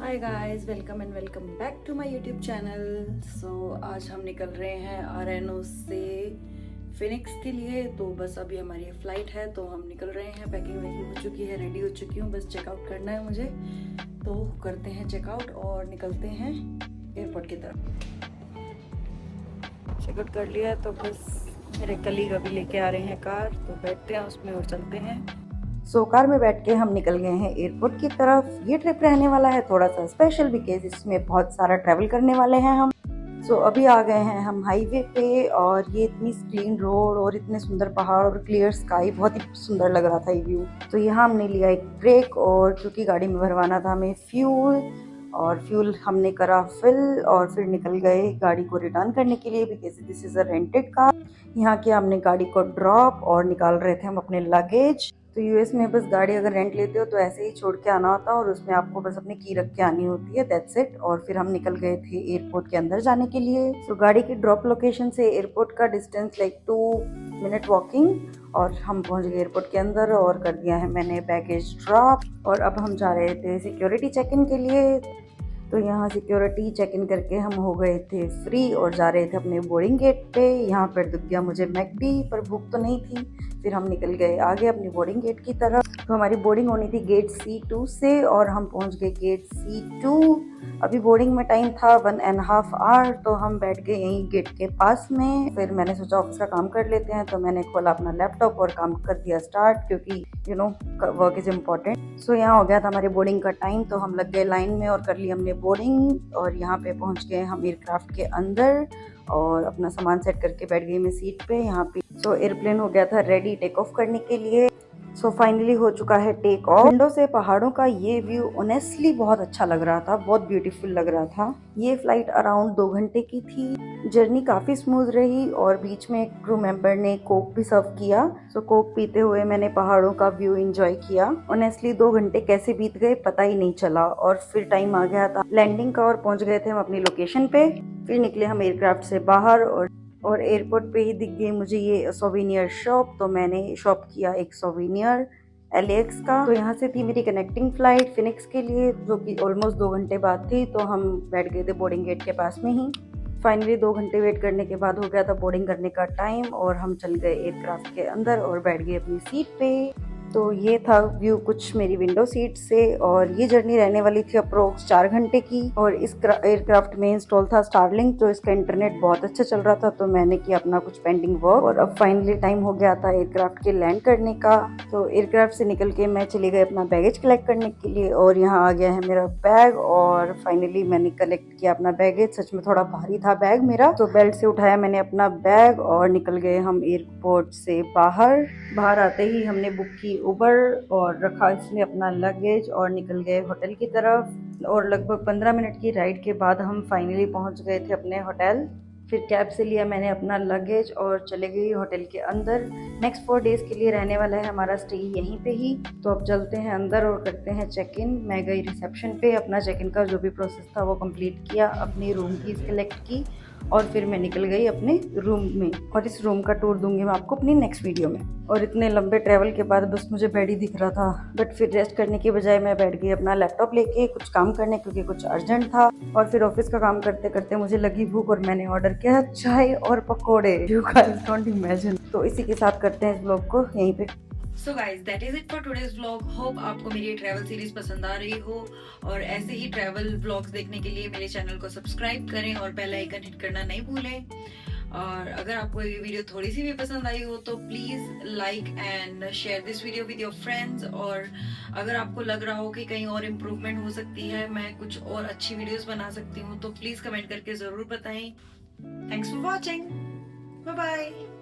Hi guys, welcome and welcome back to my YouTube channel. आज हम निकल रहे हैं आरएनओ से फिनिक्स के लिए। तो बस अभी हमारी फ्लाइट है तो हम निकल रहे हैं। पैकिंग वैकिंग हो चुकी है, रेडी हो चुकी हूँ, बस चेकआउट करना है मुझे। तो करते हैं चेकआउट और निकलते हैं एयरपोर्ट की तरफ। चेकआउट कर लिया तो बस मेरे कलीग अभी लेके आ रहे हैं कार, तो बैठते हैं उसमें और चलते हैं। कार में बैठ के हम निकल गए हैं एयरपोर्ट की तरफ। ये ट्रिप रहने वाला है थोड़ा सा स्पेशल बिकॉज इसमें बहुत सारा ट्रैवल करने वाले हैं हम। अभी आ गए हैं हम हाईवे पे और ये इतनी क्लीन रोड और इतने सुंदर पहाड़ और क्लियर स्काई, बहुत ही सुंदर लग रहा था ये व्यू। तो यहाँ हमने लिया एक ब्रेक और क्योंकि गाड़ी में भरवाना था हमें फ्यूल हमने करा फिल और फिर निकल गए गाड़ी को रिटर्न करने के लिए because this is a rented car. यहाँ किया हमने गाड़ी को ड्रॉप और निकाल रहे थे हम अपने लगेज। तो यूएस में बस गाड़ी अगर रेंट लेते हो तो ऐसे ही छोड़ के आना होता है और उसमें आपको बस अपनी की रख के आनी होती है, दैट्स इट। और फिर हम निकल गए थे एयरपोर्ट के अंदर जाने के लिए। गाड़ी की ड्रॉप लोकेशन से एयरपोर्ट का डिस्टेंस लाइक 2 मिनट वॉकिंग और हम पहुंच गए एयरपोर्ट के अंदर और कर दिया है मैंने बैगेज ड्रॉप। और अब हम जा रहे थे सिक्योरिटी चेक इन के लिए। तो यहाँ सिक्योरिटी चेक इन करके हम हो गए थे फ्री और जा रहे थे अपने बोर्डिंग गेट पे। यहाँ पर दिख गया मुझे मैकडी, पर भूख तो नहीं थी। फिर हम निकल गए आगे अपनी बोर्डिंग गेट की तरफ। तो हमारी बोर्डिंग होनी थी गेट C2 से और हम पहुँच गए गेट C2। अभी बोर्डिंग में टाइम था 1.5 आवर, तो हम बैठ गए यहीं गेट के पास में। फिर मैंने सोचा ऑफिस का काम कर लेते हैं, तो मैंने खोला अपना लैपटॉप और काम कर दिया स्टार्ट, क्योंकि वर्क इज इम्पोर्टेंट। यहाँ हो गया था हमारे बोर्डिंग का टाइम, तो हम लग गए लाइन में और कर ली हमने बोर्डिंग। और यहाँ पे पहुँच गए हम एयरक्राफ्ट के अंदर और अपना सामान सेट करके बैठ गई मैं सीट पे यहाँ पे। एयरप्लेन हो गया था रेडी टेक ऑफ करने के लिए। फाइनली हो चुका है टेक ऑफ। विंडो से पहाड़ों का ये व्यू ऑनेस्टली बहुत अच्छा लग रहा था, बहुत ब्यूटीफुल लग रहा था। ये फ्लाइट अराउंड 2 घंटे की थी। जर्नी काफी स्मूथ रही और बीच में क्रू मेंबर ने कोक भी सर्व किया। कोक पीते हुए मैंने पहाड़ों का व्यू एंजॉय किया। ऑनेस्टली 2 घंटे कैसे बीत गए पता ही नहीं चला। और फिर टाइम आ गया था लैंडिंग का और पहुंच गए थे हम अपनी लोकेशन पे। फिर निकले हम एयरक्राफ्ट से बाहर और एयरपोर्ट पे ही दिख गई मुझे ये सोवेनियर शॉप। तो मैंने शॉप किया एक सोवेनियर LAX का। तो यहाँ से थी मेरी कनेक्टिंग फ्लाइट फिनिक्स के लिए, जो कि ऑलमोस्ट 2 घंटे बाद थी। तो हम बैठ गए थे बोर्डिंग गेट के पास में ही। फाइनली 2 घंटे वेट करने के बाद हो गया था बोर्डिंग करने का टाइम और हम चल गए एयरक्राफ्ट के अंदर और बैठ गए अपनी सीट पे। तो ये था व्यू कुछ मेरी विंडो सीट से। और ये जर्नी रहने वाली थी अप्रोक्स 4 घंटे की। और इस एयरक्राफ्ट में इंस्टॉल था स्टारलिंक, तो इसका इंटरनेट बहुत अच्छा चल रहा था। तो मैंने किया अपना कुछ पेंडिंग वर्क और अब फाइनली टाइम हो गया था एयरक्राफ्ट के लैंड करने का। तो एयरक्राफ्ट से निकल के मैं चली गई अपना बैगेज कलेक्ट करने के लिए और यहाँ आ गया है मेरा बैग। और फाइनली मैंने कलेक्ट किया अपना बैगेज। सच में थोड़ा भारी था बैग मेरा, तो बेल्ट से उठाया मैंने अपना बैग और निकल गए हम एयरपोर्ट से बाहर। बाहर आते ही हमने बुक की उबर और रखा इसमें अपना लगेज और निकल गए होटल की तरफ। और लगभग 15 मिनट की राइड के बाद हम फाइनली पहुंच गए थे अपने होटल। फिर कैब से लिया मैंने अपना लगेज और चले गई होटल के अंदर। नेक्स्ट 4 डेज के लिए रहने वाला है हमारा स्टे यहीं पे ही। तो अब चलते हैं अंदर और करते हैं चेक इन। मैं गई रिसेप्शन पे, अपना चेक इन का जो भी प्रोसेस था वो कंप्लीट किया, अपनी रूम की सिलेक्ट की और फिर मैं निकल गई अपने रूम में। और इस रूम का टूर दूंगी मैं आपको अपनी नेक्स्ट वीडियो में। और इतने लंबे ट्रैवल के बाद बस मुझे बेड ही दिख रहा था, बट फिर रेस्ट करने की बजाय मैं बैठ गई अपना लैपटॉप लेके कुछ काम करने, क्योंकि कुछ अर्जेंट था। और फिर ऑफिस का काम करते करते मुझे लगी भूख और मैंने ऑर्डर किया चाय और पकौड़े। You guys don't imagine. तो इसी के साथ करते हैं इस ब्लॉग को यहीं पे। So guys that is it for today's vlog. Hope आपको मेरी ट्रैवल सीरीज पसंद आ रही हो और ऐसे ही ट्रैवल व्लॉग्स देखने के लिए मेरे चैनल को सब्सक्राइब करें और बेल आइकन हिट करना नहीं भूलें। और अगर आपको ये वीडियो थोड़ी सी भी पसंद आई हो तो please like and share this video with your friends. और अगर आपको लग रहा हो कि कहीं और इम्प्रूवमेंट हो सकती है, मैं कुछ और अच्छी वीडियोस बना सकती हूँ, तो प्लीज कमेंट करके जरूर बताएं। Thanks for watching, bye bye.